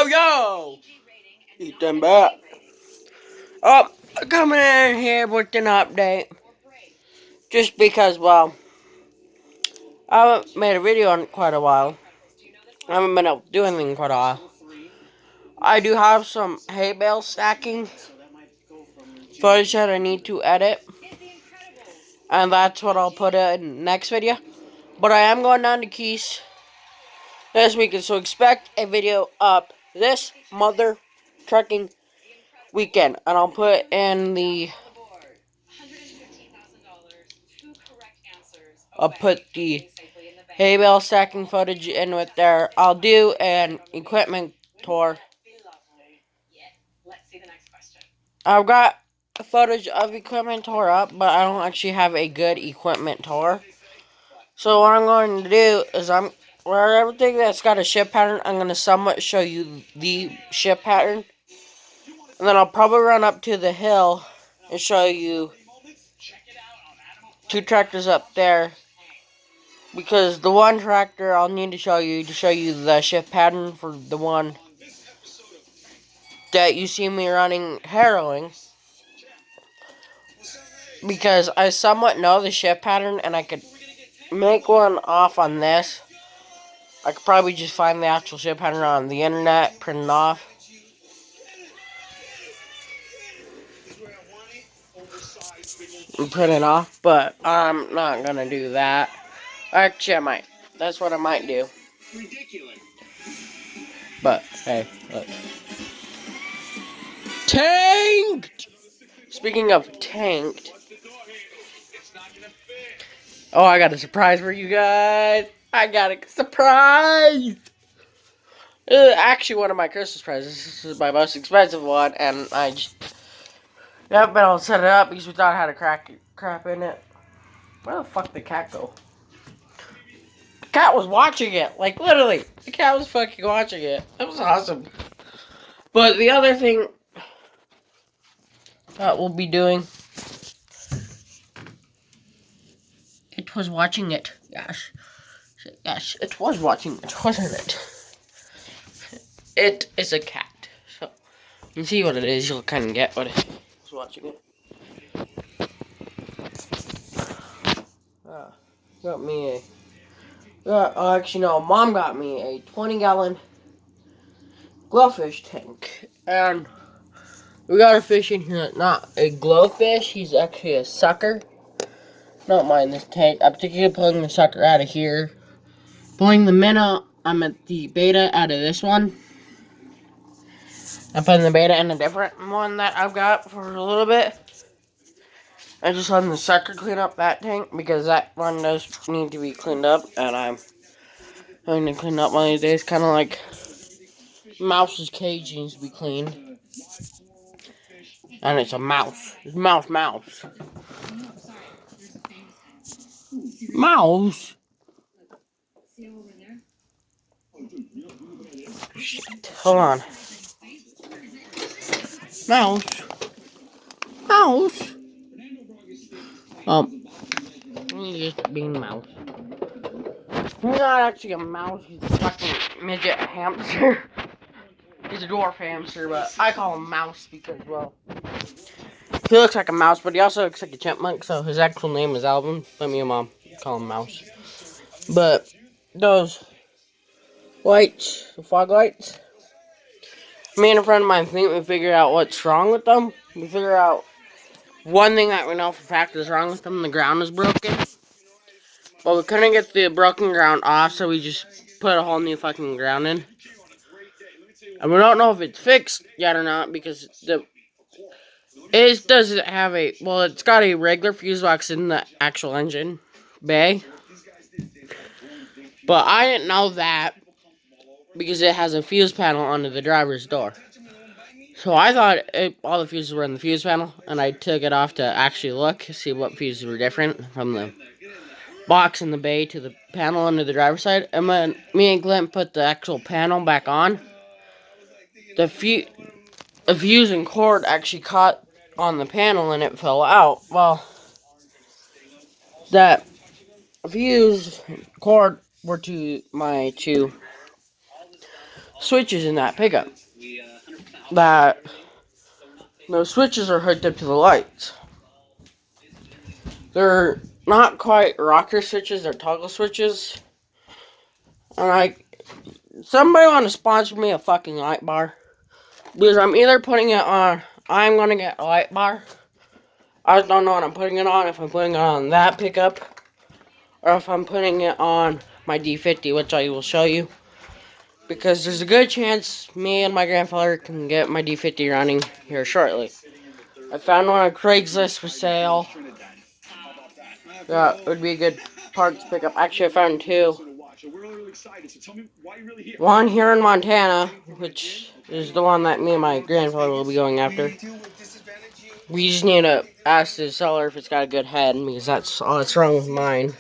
yo! Eat them back. Oh, coming in here with an update. Just because, well, I haven't made a video in quite a while. I haven't been able to do anything in quite a while. I do have some hay bale stacking footage that I need to edit. And that's what I'll put in next video. But I am going down to Keys this weekend, so expect a video up this mother trucking weekend. And I'll put in the... I'll put the hay bale stacking footage in with there. I'll do an equipment tour. I've got a footage of equipment tour up, but I don't actually have a good equipment tour. So what I'm going to do is where everything that's got a shift pattern, I'm going to somewhat show you the shift pattern. And then I'll probably run up to the hill and show you 2 tractors up there. Because the one tractor I'll need to show you the shift pattern for the one that you see me running harrowing. Because I somewhat know the shift pattern and I could make one off on this. I could probably just find the actual shift pattern on the internet, print it off. And print it off, but I'm not gonna do that. Actually, I might. That's what I might do. But, hey, look. Tanked! Speaking of tanked. Oh, I got a surprise for you guys. I got a surprise. Actually, one of my Christmas presents. This is my most expensive one, and I just haven't been able to set it up because we thought it had a crap in it. Where the fuck did the cat go? The cat was watching it. Like, literally. The cat was fucking watching it. That was awesome. But the other thing that we'll be doing... It was watching it. Yes. Yes, it was watching it, wasn't it? It is a cat. So, you can see what it is. You'll kind of get what it is watching it. Got me actually, no. Mom got me a 20-gallon glowfish tank. And we got a fish in here. Not a glowfish. He's actually a sucker. Don't mind this tank. I'm particularly pulling the sucker out of here. Pulling the minnow. I'm at the beta out of this one. I'm putting the beta in a different one that I've got for a little bit. I just letting the sucker clean up that tank because that one does need to be cleaned up, and I'm going to clean up one of these days. Kind of like Mouse's cage needs to be cleaned, and it's a mouse. It's mouse. Shit. Hold on. Mouse. He's just being a mouse. He's not actually a mouse, he's a fucking midget hamster. He's a dwarf hamster, but I call him Mouse because, well, he looks like a mouse, but he also looks like a chipmunk, so his actual name is Alvin, but me and Mom call him Mouse. But those lights, the fog lights, me and a friend of mine think we figured out what's wrong with them. We figure out one thing that we know for a fact is wrong with them: the ground is broken. But we couldn't get the broken ground off, so we just put a whole new fucking ground in. And we don't know if it's fixed yet or not, because it doesn't have a... Well, it's got a regular fuse box in the actual engine bay. But I didn't know that, because it has a fuse panel under the driver's door. So I thought all the fuses were in the fuse panel, and I took it off to actually look, see what fuses were different from the box in the bay to the panel under the driver's side. And when me and Glenn put the actual panel back on, the fuse and cord actually caught on the panel and it fell out. Well, that fuse cord were to my two switches in that pickup. That those switches are hooked up to the lights. They're not quite rocker switches, they're toggle switches. And somebody want to sponsor me a fucking light bar? Because I'm either putting it on, I'm going to get a light bar. I just don't know what I'm putting it on, if I'm putting it on that pickup, or if I'm putting it on my D50, which I will show you. Because there's a good chance me and my grandfather can get my D50 running here shortly. I found one on Craigslist for sale. That would be a good parts pickup. Actually, I found two. One here in Montana, which is the one that me and my grandfather will be going after. We just need to ask the seller if it's got a good head, because that's all that's wrong with mine.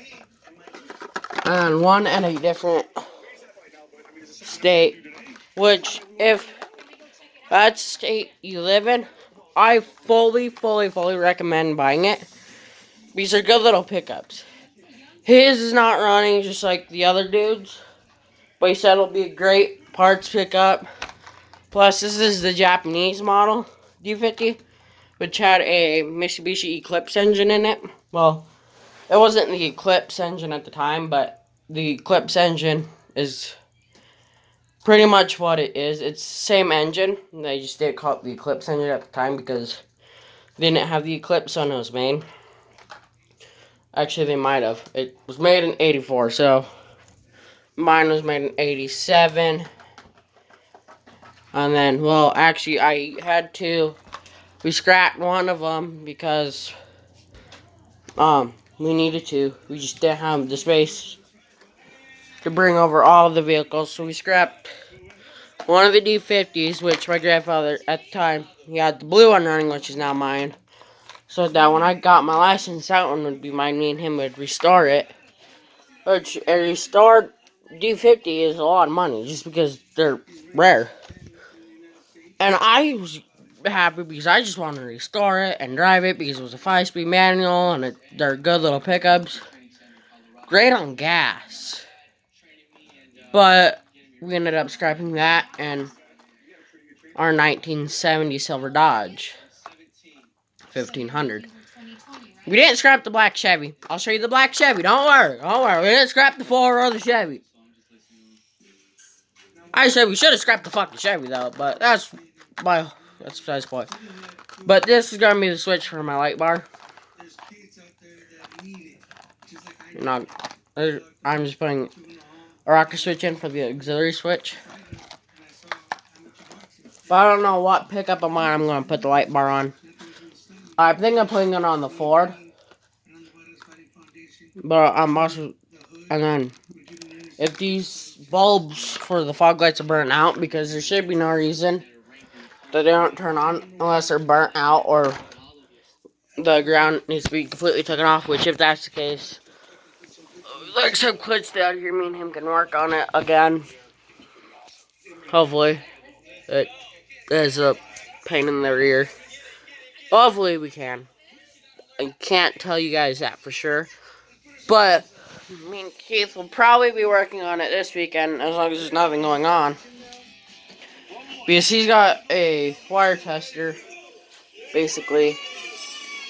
And one in a different state, which if that's the state you live in, I fully recommend buying it. These are good little pickups. His is not running just like the other dudes, but he said it'll be a great parts pickup. Plus, this is the Japanese model D50, which had a Mitsubishi Eclipse engine in it. Well, it wasn't the Eclipse engine at the time, but the Eclipse engine is pretty much what it is. It's the same engine. They just didn't call it the Eclipse engine at the time because they didn't have the Eclipse on it was made. Actually, they might have. It was made in 84, so mine was made in 87. And then, well, actually, we scrapped one of them because, we needed to. We just didn't have the space to bring over all of the vehicles, so we scrapped one of the D50s, which my grandfather, at the time, he had the blue one running, which is now mine. So that when I got my license, that one would be mine. Me and him would restore it. Which, a restored D50 is a lot of money, just because they're rare. And I was happy because I just wanted to restore it and drive it because it was a 5-speed manual and they're good little pickups. Great on gas. But we ended up scrapping that and our 1970 Silver Dodge 1500. We didn't scrap the black Chevy. I'll show you the black Chevy. Don't worry. We didn't scrap the 4 or the Chevy. I said we should have scrapped the fucking Chevy though, but that's besides the point. But this is gonna be the switch for my light bar. I'm just putting a rocker switch in for the auxiliary switch. But I don't know what pickup of mine I'm gonna put the light bar on. I think I'm putting it on the Ford. But I'm also, and then if these bulbs for the fog lights are burnt out, because there should be no reason that they don't turn on unless they're burnt out or the ground needs to be completely taken off, which if that's the case, like some clips down here, me and him can work on it again. Hopefully. It is a pain in the rear. Hopefully we can. I can't tell you guys that for sure. But me and Keith will probably be working on it this weekend as long as there's nothing going on. Because he's got a wire tester, basically.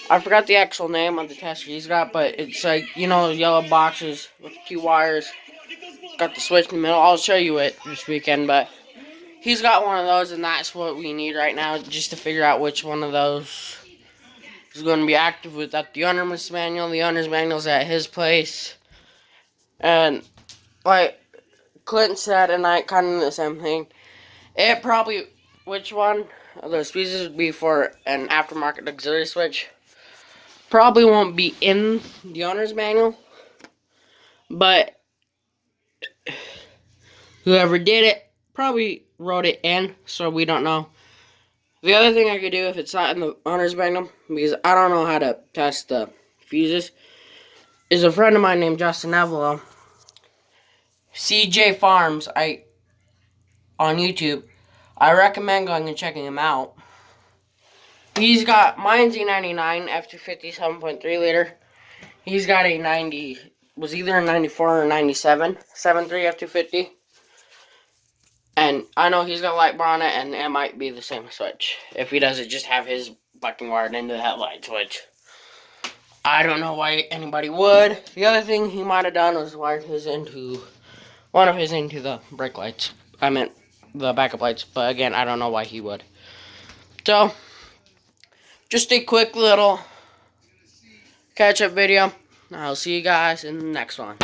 I forgot the actual name of the tester he's got, but it's like, you know, those yellow boxes with 2 wires. Got the switch in the middle. I'll show you it this weekend, but he's got one of those, and that's what we need right now, just to figure out which one of those is going to be active without the owner's manual. The owner's manual's at his place. And, like Clint said, and I kind of the same thing, it probably, which one of those pieces would be for an aftermarket auxiliary switch, probably won't be in the owner's manual, but whoever did it probably wrote it in, so we don't know. The other thing I could do if it's not in the owner's manual, because I don't know how to test the fuses, is a friend of mine named Justin Nevelo, CJ Farms, on YouTube. I recommend going and checking him out. He's got, mine's a 99 F250 7.3 liter. He's got a 90, was either a 94 or 97 7.3 F250. And I know he's got a light bar on it, and it might be the same switch. If he doesn't just have his fucking wired into that light switch. I don't know why anybody would. The other thing he might have done was wired his into one of his into the brake lights. I meant the backup lights, but again, I don't know why he would. So, just a quick little catch-up video. I'll see you guys in the next one.